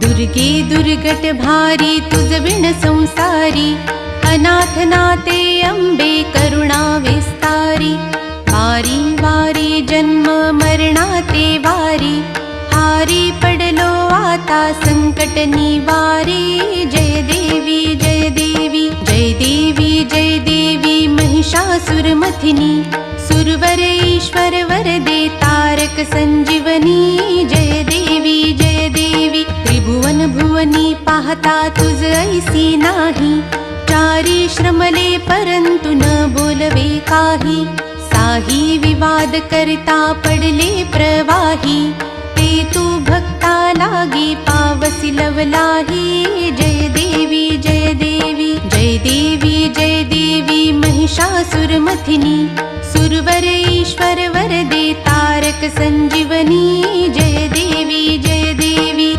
दुर्गे दुर्गट भारी तुझ विण संसारी, अनाथ नाते अंबे करुणा विस्तारी। वारी वारी जन्म मरणाते वारी, हारी पडलो आता संकट निवारी। जय देवी जय देवी जय देवी जय देवी महिषासुरमथिनी, सुरवर ईश्वर वरदे तारक संजीवनी। जय देवी जय देवी त्रिभुवन भुवनी, पाहता तुझ ऐसी नाही। चारी श्रमले परंतु न बोलवे काही, साही विवाद करता पडले प्रवाही। ते तू भक्ता लागी पावसी लवलाही। जय देवी जय देवी जय देवी जय देवी महिषासुरमथिनी, सुरवर ईश्वर वरदे तारक संजीवनी। जय देवी जय देवी